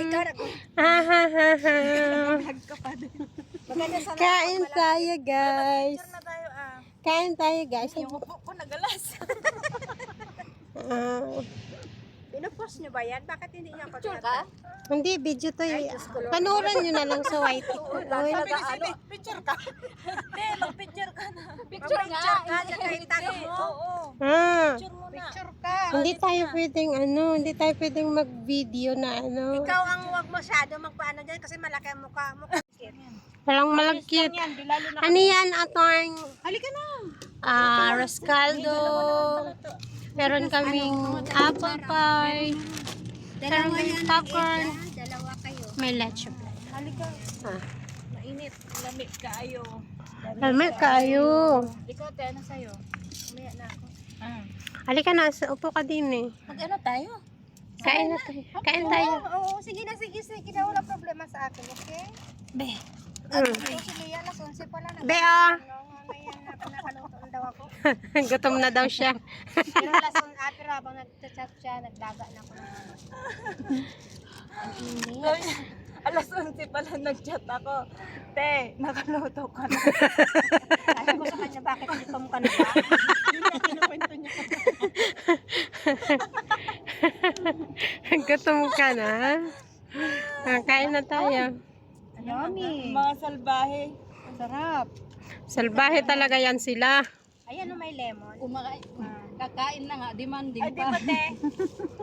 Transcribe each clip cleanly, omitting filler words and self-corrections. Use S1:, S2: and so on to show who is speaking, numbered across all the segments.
S1: ikaw nag
S2: Vlog ka pa din.
S3: Kain tayo, guys.
S2: Picture na tayo
S3: Kain tayo, guys.
S2: Yung upo ko nagalas.
S1: Pinupost nyo ba yan? Bakit hindi niya ako
S2: Picture ka?
S3: Hindi, video to yun. Panoorin nyo na lang sa white.
S2: Sabi ni Cindy, picture ka. Hindi, mag-picture ka na. Picture nga.
S1: tsaka itag mo.
S2: Oo. Picture mo na.
S1: Picture ka.
S3: Hindi tayo pwedeng mag-video na
S1: Ikaw ang huwag masyado magpaano dyan kasi malaki ang mukha mo.
S3: Walang malagkit.
S2: Yan, di lalo na.
S3: Ano yan, atong
S1: Halika na.
S3: rascaldo. Meron kaming apple pie. Meron kaming popcorn.
S1: Dalawa kayo.
S3: May leche plan.
S2: Halika.
S1: Mainit.
S2: Lamig kayo.
S3: Lamig kayo.
S2: Ikaw, te, ano sa'yo?
S1: Umaya na ako.
S3: Halika na, upo ka din eh.
S2: Mag-ano tayo?
S3: Kain na tayo. Kain tayo.
S1: Oo, sige na, sige. Wala problema sa akin, okay?
S2: Be.
S1: Si Lia, alas 11 pa lang.
S3: Bea.
S1: Ngayon, nakaluto daw ako.
S3: Gutom na daw siya.
S1: Pero alas 11, pero habang nag-chat siya, nagdaga na ako.
S2: Alas 11 pala nag-chat ako. Te, nakaluto ka na.
S1: Sabi ko sa kanya, bakit gutom ka na ba?
S2: Yun na, kinukwento niya.
S3: Gutom ka na. Kain na tayo.
S1: Yummy.
S2: Mga salbahe.
S1: Sarap.
S3: Salbahe talaga yan sila.
S1: Ayan o, may lemon.
S4: Kakain na nga, demanding
S2: Ay, di ba, te?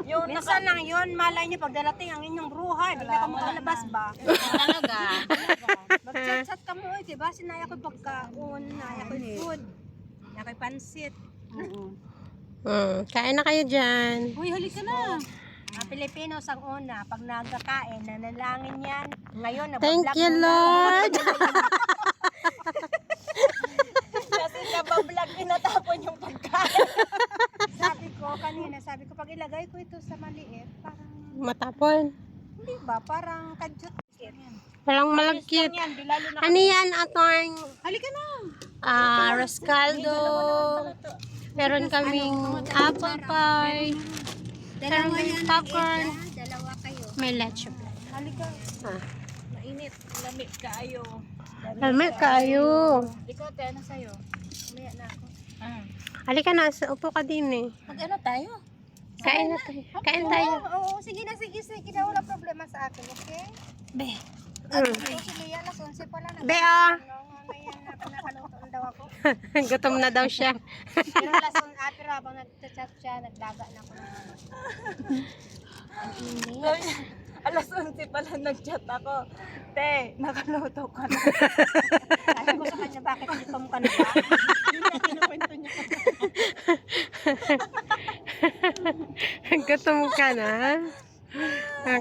S2: Yung
S1: Minsan lang yun, malay niyo pag darating ang inyong bruhay, bigla ka makalabas ba?
S4: talaga.
S1: Mag-chat-chat ka mo, diba? Sinaya ko pagkaon, naya ko food, naya ko pansit.
S3: Kain na kayo dyan.
S4: Uy, halika na.
S1: Mga Pilipinos ang una, pag nagkakain, nanalangin yan. Ngayon,
S3: Thank
S1: nabablog
S3: you,
S1: muna.
S3: Lord.
S2: kasi nabablog, pinatapon yung pagkain.
S1: Sabi ko, pag ilagay ko ito sa maliit, parang,
S3: Matapon.
S1: hindi ba? Parang kadyot.
S3: Walang malagkit.
S2: Yan, di lalo na.
S3: Ano yan, atong
S1: Halika na.
S3: rascaldo. Meron kaming apple pie. Meron kaming popcorn.
S1: Dalawa kayo.
S3: May leche plan.
S2: Halika.
S1: Mainit.
S2: Lamig kayo.
S3: Lamig kayo.
S2: Ikaw, te, ano sa'yo?
S1: Umaya na ako.
S3: Halika na, upo ka din eh.
S2: Mag-ano tayo?
S3: Kain na tayo. Kain tayo.
S1: Oo, sige na, sige. Wala problema sa akin, okay?
S2: Be.
S1: Si Lia, alas 11 pa lang.
S3: Bea.
S1: Ngayon, nakaluto daw ako.
S3: Gutom na daw siya.
S1: Pero alas 11, pero habang nag-chat siya, nagdaga na ako.
S2: Alas 11 pala nag-chat ako. Te, nakaluto ka na.
S1: Sabi ko sa kanya, bakit gutom ka na ba?
S2: Yun na, kinukwento niya.
S3: Gutom ka na.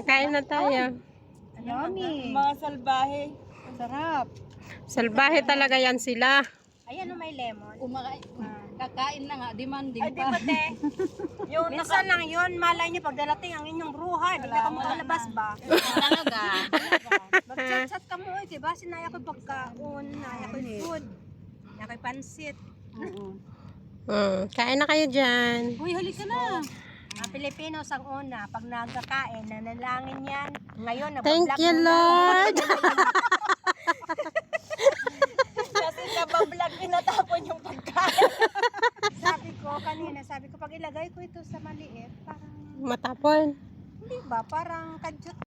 S3: Kain na tayo.
S1: Yummy.
S2: Mga salbahe.
S1: Sarap.
S3: Salbahe talaga yan sila.
S1: Ayan o, may lemon.
S4: Kakain na nga, demanding
S2: Ay, di ba, te? Yung
S1: Minsan lang yun, malay niyo pag darating ang inyong bruhay, bigla ka makalabas ba?
S4: talaga.
S1: Mag-chat-chat ka mo, diba? Sinaya ko pagkaon, naya ko food, naya ko pansit.
S3: Kain na kayo dyan.
S4: Uy, halika na.
S1: Mga Pilipinos ang una, pag nagkakain, nanalangin yan. Ngayon,
S3: Thank
S1: nabablog
S3: you,
S1: muna.
S3: Lord.
S2: kasi nabablog, pinatapon yung pagkain.
S1: Sabi ko, pag ilagay ko ito sa maliit, parang,
S3: Matapon.
S1: hindi ba? Parang kadyot